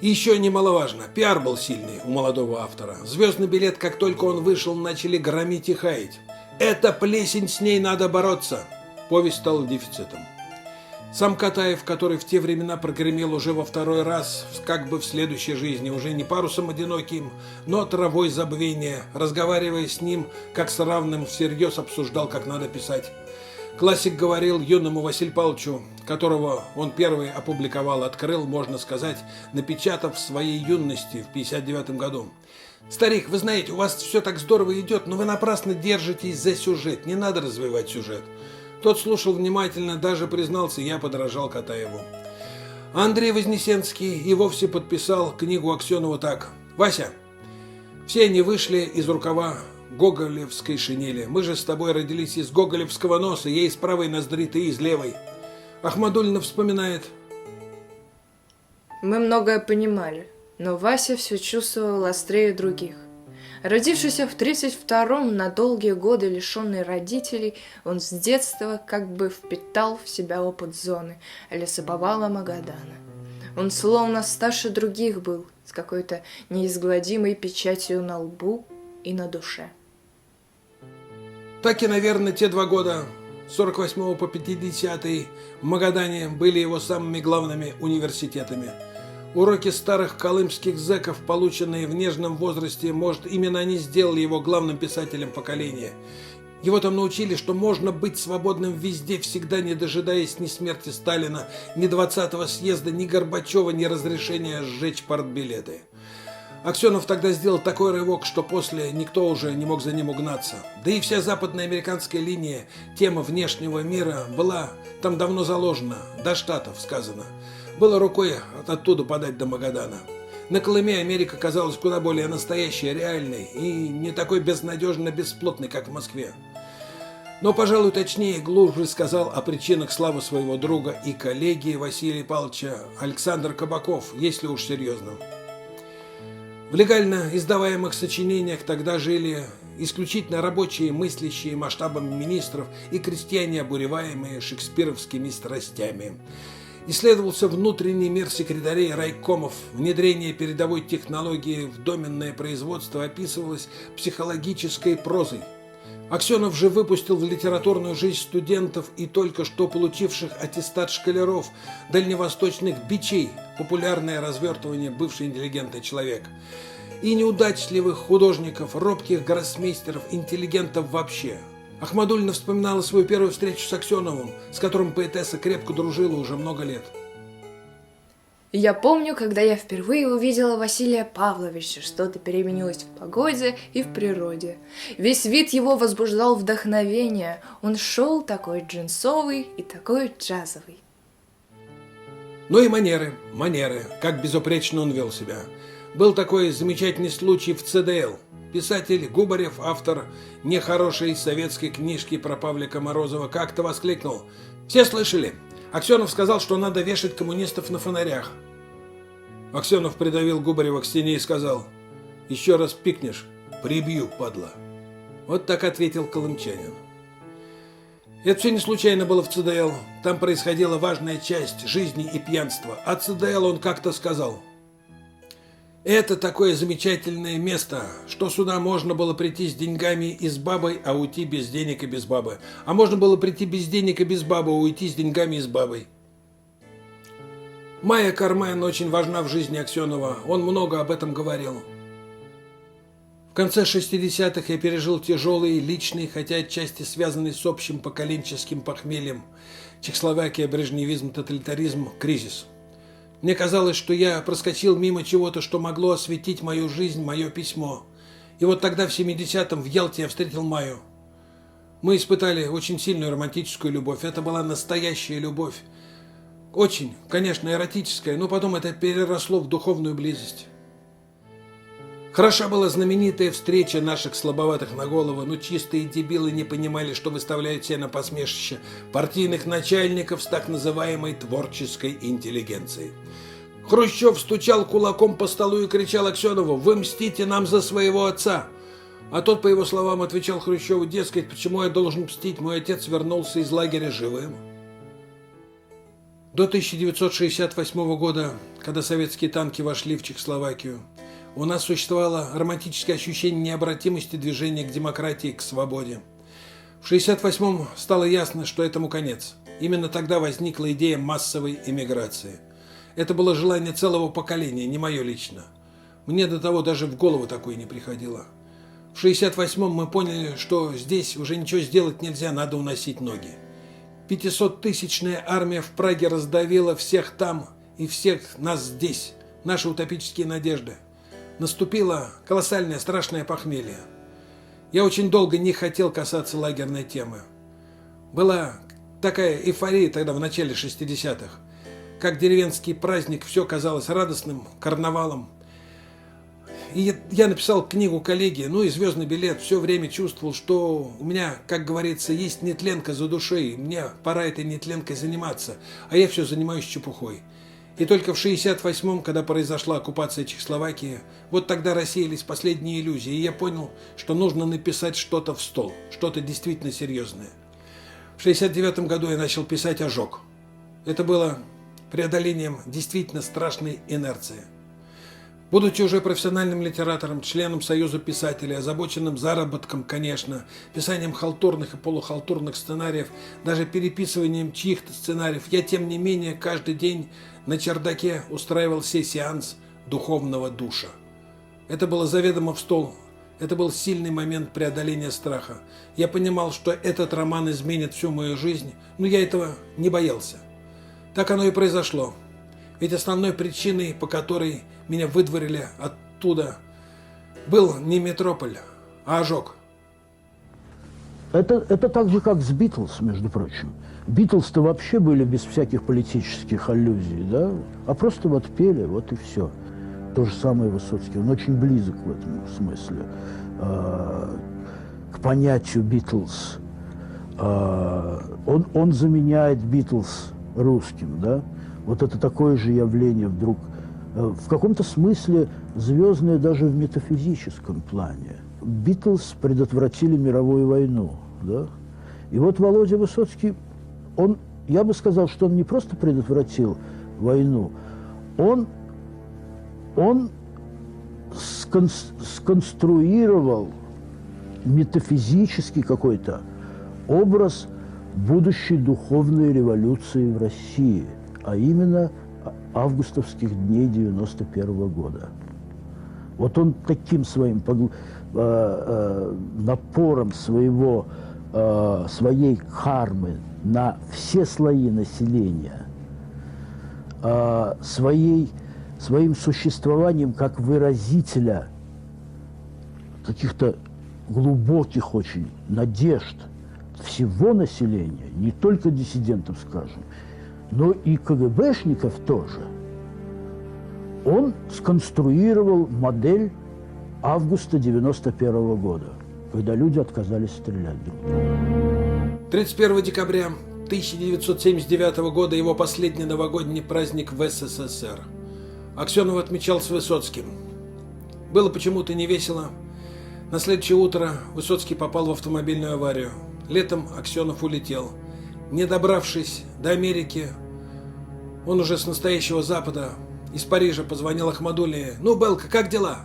И еще немаловажно, пиар был сильный у молодого автора. «Звездный билет», как только он вышел, начали громить и хаять. «Это плесень, с ней надо бороться». Повесть стала дефицитом. Сам Катаев, который в те времена прогремел уже во второй раз, как бы в следующей жизни, уже не парусом одиноким, но травой забвения, разговаривая с ним, как с равным, всерьез обсуждал, как надо писать. Классик говорил юному Василию Павловичу, которого он первый опубликовал, открыл, можно сказать, напечатав в своей юности в 1959 году. «Старик, вы знаете, у вас все так здорово идет, но вы напрасно держитесь за сюжет, не надо развивать сюжет». Тот слушал внимательно, даже признался, я подражал Катаеву. Андрей Вознесенский и вовсе подписал книгу Аксенова так. «Вася, все они вышли из рукава гоголевской шинели. Мы же с тобой родились из гоголевского носа, я из правой ноздри, ты из левой». Ахмадульна вспоминает. Мы многое понимали, но Вася все чувствовал острее других. Родившийся в 1932-м, на долгие годы лишенный родителей, он с детства как бы впитал в себя опыт зоны лесоповала Магадана. Он словно старше других был, с какой-то неизгладимой печатью на лбу и на душе. Так и, наверное, те 2 года, с 48 по 50 в Магадане, были его самыми главными университетами. Уроки старых колымских зэков, полученные в нежном возрасте, может, именно они сделали его главным писателем поколения. Его там научили, что можно быть свободным везде, всегда не дожидаясь ни смерти Сталина, ни 20-го съезда, ни Горбачева, ни разрешения сжечь партбилеты. Аксенов тогда сделал такой рывок, что после никто уже не мог за ним угнаться. Да и вся западноамериканская линия, тема внешнего мира, была там давно заложена, до Штатов сказано. Было рукой оттуда подать до Магадана. На Колыме Америка казалась куда более настоящей, реальной и не такой безнадежно бесплотной, как в Москве. Но, пожалуй, точнее, глубже сказал о причинах славы своего друга и коллеги Василия Павловича Александр Кабаков, если уж серьезно. В легально издаваемых сочинениях тогда жили исключительно рабочие, мыслящие масштабами министров и крестьяне, обуреваемые шекспировскими страстями. Исследовался внутренний мир секретарей райкомов, внедрение передовой технологии в доменное производство описывалось психологической прозой. Аксенов же выпустил в литературную жизнь студентов и только что получивших аттестат школяров, дальневосточных бичей, популярное развертывание бывший интеллигентный человек, и неудачливых художников, робких гроссмейстеров, интеллигентов вообще. Ахмадульна вспоминала свою первую встречу с Аксеновым, с которым поэтесса крепко дружила уже много лет. Я помню, когда я впервые увидела Василия Павловича, что-то переменилось в погоде и в природе. Весь вид его возбуждал вдохновение. Он шел такой джинсовый и такой джазовый. Ну и манеры, как безупречно он вел себя. Был такой замечательный случай в ЦДЛ. Писатель Губарев, автор нехорошей советской книжки про Павлика Морозова, как-то воскликнул: «Все слышали? Аксенов сказал, что надо вешать коммунистов на фонарях». Аксенов придавил Губарева к стене и сказал: «Еще раз пикнешь, прибью, падла». Вот так ответил колымчанин. Это все не случайно было в ЦДЛ. Там происходила важная часть жизни и пьянства. А ЦДЛ он как-то сказал: «Это такое замечательное место, что сюда можно было прийти с деньгами и с бабой, а уйти без денег и без бабы. А можно было прийти без денег и без бабы, а уйти с деньгами и с бабой». Майя Кармен очень важна в жизни Аксенова. Он много об этом говорил. В конце 60-х я пережил тяжелый, личный, хотя отчасти связанный с общим поколенческим похмельем, Чехословакия, брежневизм, тоталитаризм, кризис. Мне казалось, что я проскочил мимо чего-то, что могло осветить мою жизнь, мое письмо. И вот тогда, в 70-м, в Ялте я встретил Майю. Мы испытали очень сильную романтическую любовь. Это была настоящая любовь. Очень, конечно, эротическая, но потом это переросло в духовную близость. Хороша была знаменитая встреча наших слабоватых на голову, но чистые дебилы не понимали, что выставляют себя на посмешище партийных начальников с так называемой творческой интеллигенцией. Хрущев стучал кулаком по столу и кричал Аксенову: «Вы мстите нам за своего отца!» А тот, по его словам, отвечал Хрущеву: «Дескать, почему я должен мстить? Мой отец вернулся из лагеря живым». До 1968 года, когда советские танки вошли в Чехословакию, у нас существовало романтическое ощущение необратимости движения к демократии, к свободе. В 1968-м стало ясно, что этому конец. Именно тогда возникла идея массовой эмиграции. Это было желание целого поколения, не мое лично. Мне до того даже в голову такое не приходило. В 1968-м мы поняли, что здесь уже ничего сделать нельзя, надо уносить ноги. 500-тысячная армия в Праге раздавила всех там и всех нас здесь, наши утопические надежды. Наступило колоссальное, страшное похмелье. Я очень долго не хотел касаться лагерной темы. Была такая эйфория тогда, в начале 60-х. Как деревенский праздник, все казалось радостным, карнавалом. И я написал книгу коллеге, ну и «Звездный билет», все время чувствовал, что у меня, как говорится, есть нетленка за душой, мне пора этой нетленкой заниматься, а я все занимаюсь чепухой. И только в 1968-м, когда произошла оккупация Чехословакии, вот тогда рассеялись последние иллюзии, и я понял, что нужно написать что-то в стол, что-то действительно серьезное. В 1969 году я начал писать «Ожог». Это было преодолением действительно страшной инерции. Будучи уже профессиональным литератором, членом Союза писателей, озабоченным заработком, конечно, писанием халтурных и полухалтурных сценариев, даже переписыванием чьих-то сценариев, я, тем не менее, каждый день на чердаке устраивал сеанс духовного душа. Это было заведомо в стол. Это был сильный момент преодоления страха. Я понимал, что этот роман изменит всю мою жизнь, но я этого не боялся. Так оно и произошло. Ведь основной причиной, по которой меня выдворили оттуда, был не метрополь, а ожог. Это так же, как с «Битлз», между прочим. «Битлз»-то вообще были без всяких политических аллюзий, да? А просто вот пели, вот и все. То же самое Высоцкий. Он очень близок в этом смысле к понятию «Битлз». Он заменяет «Битлз» русским, да? Вот это такое же явление вдруг, в каком-то смысле звездное даже в метафизическом плане. «Битлз» предотвратили мировую войну, да? И вот Володя Высоцкий, я бы сказал, что он не просто предотвратил войну, он сконструировал метафизический какой-то образ будущей духовной революции в России, а именно августовских дней 91 года. Вот он таким своим напором своей кармы на все слои населения своим существованием как выразителя каких-то глубоких очень надежд всего населения, не только диссидентов, скажем, но и КГБшников тоже. Он сконструировал модель августа 1991 года, когда люди отказались стрелять друг в друга. 31 декабря 1979 года его последний новогодний праздник в СССР. Аксенов отмечал с Высоцким. Было почему-то невесело. На следующее утро Высоцкий попал в автомобильную аварию. Летом Аксенов улетел. Не добравшись до Америки, он уже с настоящего Запада, из Парижа, позвонил Ахмадуллине. «Ну, Белка, как дела?»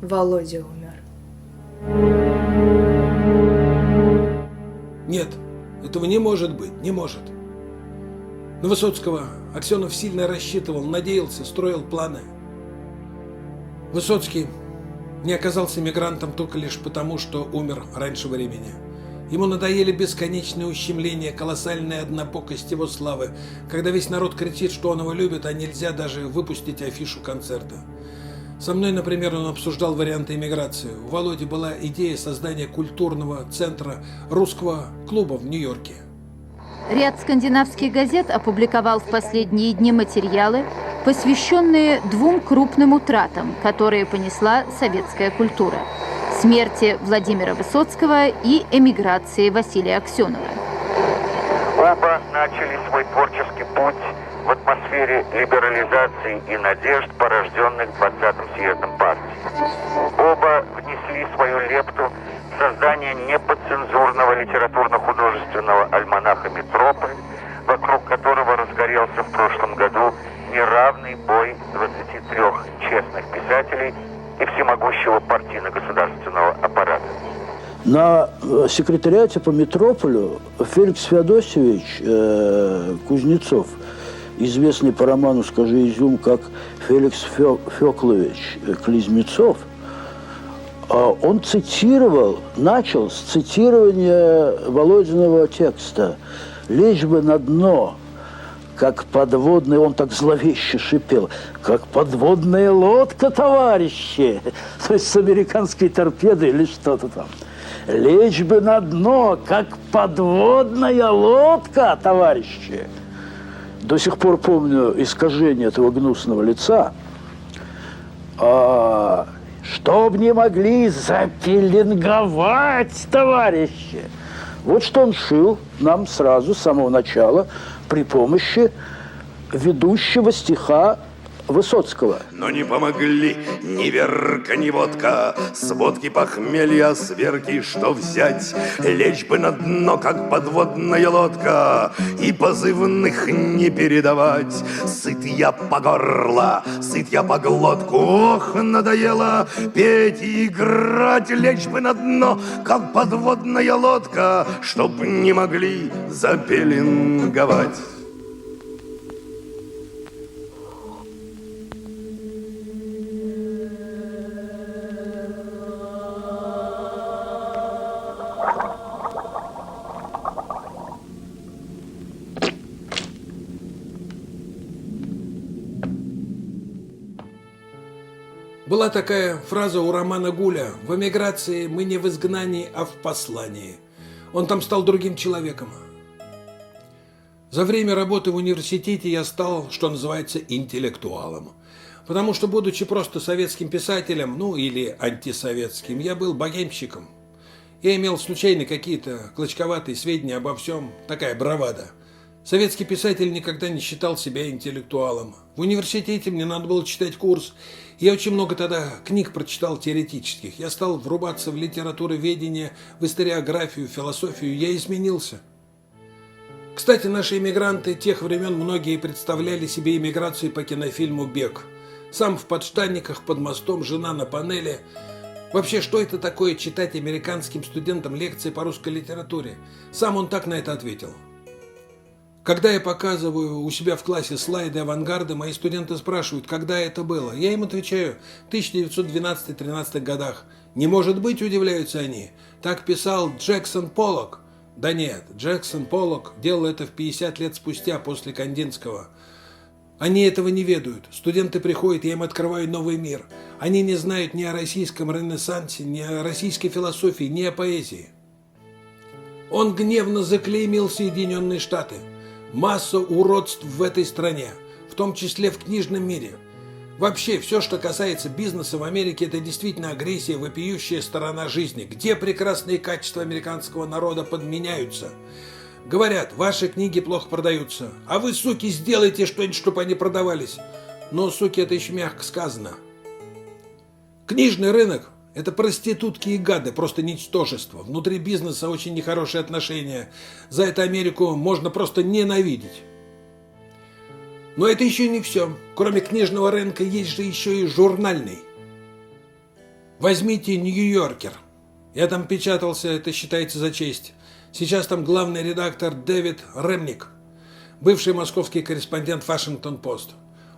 Володя умер. Нет, этого не может быть, не может. На Высоцкого Аксенов сильно рассчитывал, надеялся, строил планы. Высоцкий не оказался мигрантом только лишь потому, что умер раньше времени. Ему надоели бесконечные ущемления, колоссальная однобокость его славы, когда весь народ кричит, что он его любит, а нельзя даже выпустить афишу концерта. Со мной, например, он обсуждал варианты эмиграции. У Володи была идея создания культурного центра русского клуба в Нью-Йорке. Ряд скандинавских газет опубликовал в последние дни материалы, посвященные двум крупным утратам, которые понесла советская культура – смерти Владимира Высоцкого и эмиграции Василия Аксенова. Оба начали свой творческий путь в атмосфере либерализации и надежд, порожденных 20-м съездом партии. Оба внесли свою лепту в создание неподцензурного литературно-художественного альманаха «Метрополь», вокруг которого разгорелся в прошлом году неравный бой 23 честных писателей и всемогущего партийно-государственного аппарата. На секретариате по Метрополю Феликс Феодосевич Кузнецов, известный по роману «Скажи, изюм» как Феликс Феклович Клизмецов, он начал с цитирования Володиного текста «Лечь бы на дно, как подводный», он так зловеще шипел, «как подводная лодка, товарищи!» То есть с американской торпедой или что-то там. «Лечь бы на дно, как подводная лодка, товарищи!» До сих пор помню искажение этого гнусного лица. «Чтоб не могли запеленговать, товарищи!» Вот что он шил нам сразу, с самого начала, при помощи ведущего стиха Высоцкого. Но не помогли ни верка, ни водка, с водки похмелья, сверки, что взять? Лечь бы на дно, как подводная лодка, и позывных не передавать. Сыт я по горло, сыт я по глотку, ох, надоело петь и играть. Лечь бы на дно, как подводная лодка, чтоб не могли запеленговать. Была такая фраза у Романа Гуля: «В эмиграции мы не в изгнании, а в послании». Он там стал другим человеком. За время работы в университете я стал, что называется, интеллектуалом. Потому что, будучи просто советским писателем, ну или антисоветским, я был богемщиком. Я имел случайно какие-то клочковатые сведения обо всем, такая бравада. Советский писатель никогда не считал себя интеллектуалом. В университете мне надо было читать курс. Я очень много тогда книг прочитал теоретических. Я стал врубаться в литературоведение, в историографию, философию. Я изменился. Кстати, наши эмигранты тех времен многие представляли себе эмиграцию по кинофильму «Бег». Сам в подштанниках, под мостом, жена на панели. Вообще, что это такое читать американским студентам лекции по русской литературе? Сам он так на это ответил. Когда я показываю у себя в классе слайды авангарда, мои студенты спрашивают, когда это было. Я им отвечаю, в 1912-13 годах. Не может быть, удивляются они. Так писал Джексон Поллок. Да нет, Джексон Поллок делал это в 50 лет спустя, после Кандинского. Они этого не ведают. Студенты приходят, я им открываю новый мир. Они не знают ни о российском ренессансе, ни о российской философии, ни о поэзии. Он гневно заклеймил Соединенные Штаты. Масса уродств в этой стране, в том числе в книжном мире. Вообще, все, что касается бизнеса в Америке, это действительно агрессия, вопиющая сторона жизни, где прекрасные качества американского народа подменяются. Говорят, ваши книги плохо продаются, а вы, суки, сделайте что-нибудь, чтобы они продавались. Но, суки, это еще мягко сказано. Книжный рынок – это проститутки и гады, просто ничтожество. Внутри бизнеса очень нехорошие отношения. За это Америку можно просто ненавидеть. Но это еще не все. Кроме книжного рынка есть же еще и журнальный. Возьмите «Нью-Йоркер». Я там печатался, это считается за честь. Сейчас там главный редактор Дэвид Ремник, бывший московский корреспондент «Вашингтон-Пост».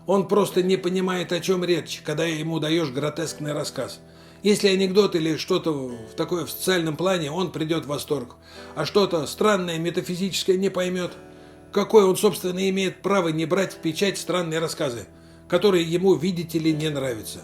Он просто не понимает, о чем речь, когда ему даешь гротескный рассказ. Если анекдот или что-то такое в социальном плане, он придет в восторг. А что-то странное, метафизическое не поймет. Какое он, собственно, имеет право не брать в печать странные рассказы, которые ему, видите ли, не нравятся?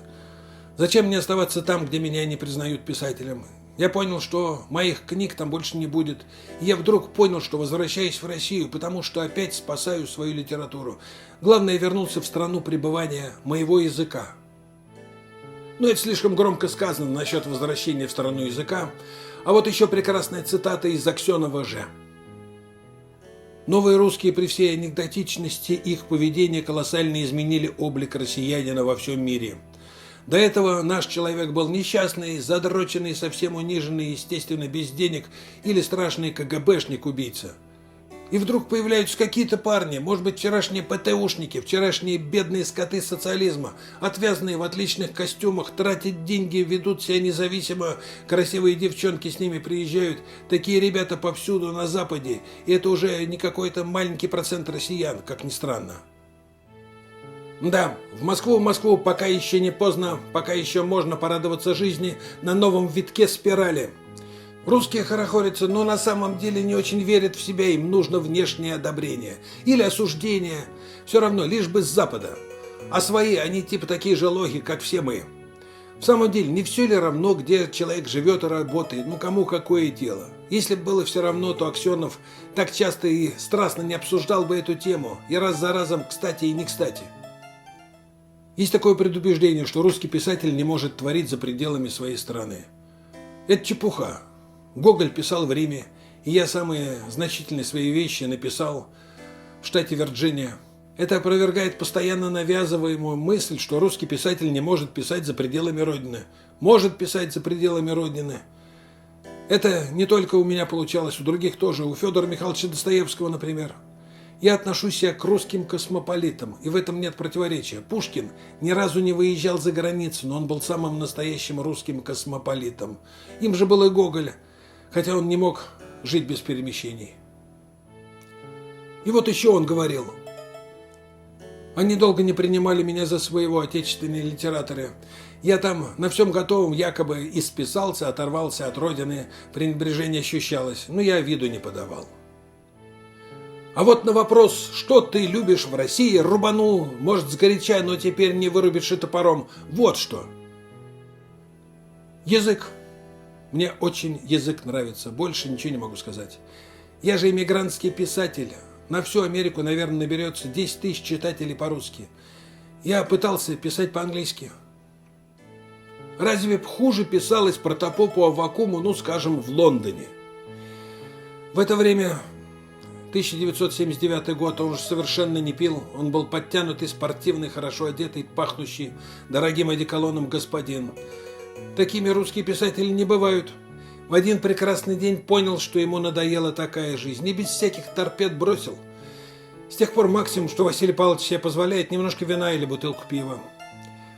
Зачем мне оставаться там, где меня не признают писателем? Я понял, что моих книг там больше не будет. И я вдруг понял, что возвращаюсь в Россию, потому что опять спасаю свою литературу. Главное вернуться в страну пребывания моего языка. Но это слишком громко сказано насчет возвращения в страну языка. А вот еще прекрасная цитата из Аксенова же. Новые русские при всей анекдотичности их поведения колоссально изменили облик россиянина во всем мире. До этого наш человек был несчастный, задроченный, совсем униженный, естественно, без денег или страшный КГБшник-убийца. И вдруг появляются какие-то парни, может быть, вчерашние ПТУшники, вчерашние бедные скоты социализма, отвязанные в отличных костюмах, тратят деньги, ведут себя независимо, красивые девчонки с ними приезжают. Такие ребята повсюду на Западе, и это уже не какой-то маленький процент россиян, как ни странно. Да, в Москву, пока еще не поздно, пока еще можно порадоваться жизни на новом витке спирали. Русские хорохорятся, но на самом деле не очень верят в себя, им нужно внешнее одобрение или осуждение, все равно, лишь бы с Запада. А свои, они типа такие же лохи, как все мы. В самом деле, не все ли равно, где человек живет и работает, кому какое дело? Если бы было все равно, то Аксенов так часто и страстно не обсуждал бы эту тему, и раз за разом, кстати и не кстати. Есть такое предубеждение, что русский писатель не может творить за пределами своей страны. Это чепуха. Гоголь писал в Риме, и я самые значительные свои вещи написал в штате Вирджиния. Это опровергает постоянно навязываемую мысль, что русский писатель не может писать за пределами Родины. Может писать за пределами Родины. Это не только у меня получалось, у других тоже, у Федора Михайловича Достоевского, например. Я отношусь себя к русским космополитам, и в этом нет противоречия. Пушкин ни разу не выезжал за границу, но он был самым настоящим русским космополитом. Им же был и Гоголь, хотя он не мог жить без перемещений. И вот еще он говорил. Они долго не принимали меня за своего, отечественные литераторы. Я там на всем готовом якобы исписался, оторвался от родины, пренебрежение ощущалось, но я виду не подавал. А вот на вопрос, что ты любишь в России, рубанул, может, сгоряча, но теперь не вырубишь и топором. Вот что. Язык. Мне очень язык нравится, больше ничего не могу сказать. Я же иммигрантский писатель. На всю Америку, наверное, наберется 10 тысяч читателей по-русски. Я пытался писать по-английски. Разве б хуже писалось протопопу Аввакуму, скажем, в Лондоне? В это время, 1979 год, он уже совершенно не пил. Он был подтянутый, спортивный, хорошо одетый, пахнущий дорогим одеколоном господин. Такими русские писатели не бывают. В один прекрасный день понял, что ему надоела такая жизнь, и без всяких торпед бросил. С тех пор максимум, что Василий Павлович себе позволяет, немножко вина или бутылку пива.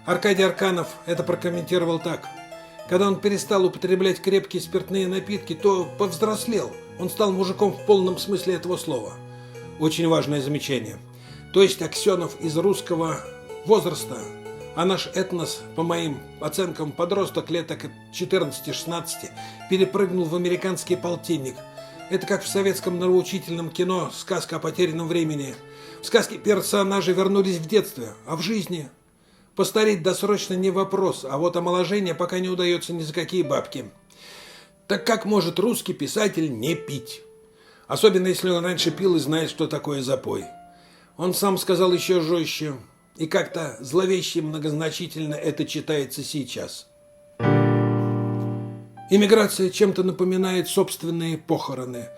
Аркадий Арканов это прокомментировал так. Когда он перестал употреблять крепкие спиртные напитки, то повзрослел. Он стал мужиком в полном смысле этого слова. Очень важное замечание. То есть Аксенов из русского возраста, а наш этнос, по моим оценкам, подросток лет 14-16, перепрыгнул в американский полтинник. Это как в советском нравоучительном кино «Сказка о потерянном времени». В сказке персонажи вернулись в детстве, а в жизни постареть досрочно не вопрос, а вот омоложение пока не удается ни за какие бабки. Так как может русский писатель не пить? Особенно если он раньше пил и знает, что такое запой. Он сам сказал еще жестче, и как-то зловеще многозначительно это читается сейчас. Иммиграция чем-то напоминает собственные похороны.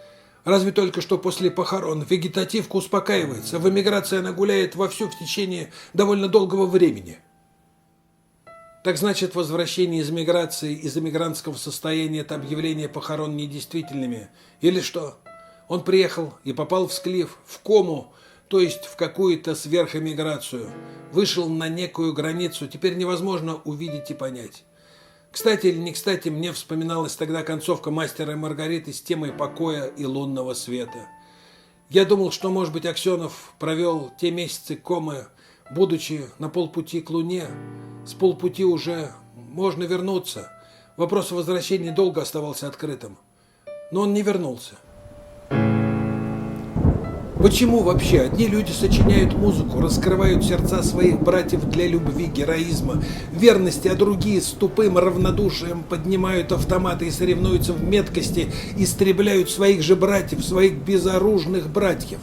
Разве только что после похорон вегетативка успокаивается, в эмиграции она гуляет вовсю в течение довольно долгого времени. Так значит, возвращение из миграции, из эмигрантского состояния – это объявление похорон недействительными? Или что? Он приехал и попал в склиф, в кому, то есть в какую-то сверхэмиграцию. Вышел на некую границу, теперь невозможно увидеть и понять. Кстати или не кстати, мне вспоминалась тогда концовка «Мастера и Маргариты» с темой покоя и лунного света. Я думал, что, может быть, Аксенов провел те месяцы комы, будучи на полпути к Луне. С полпути уже можно вернуться. Вопрос о возвращении долго оставался открытым. Но он не вернулся. Почему вообще одни люди сочиняют музыку, раскрывают сердца своих братьев для любви, героизма, верности, а другие с тупым равнодушием поднимают автоматы и соревнуются в меткости, истребляют своих же братьев, своих безоружных братьев?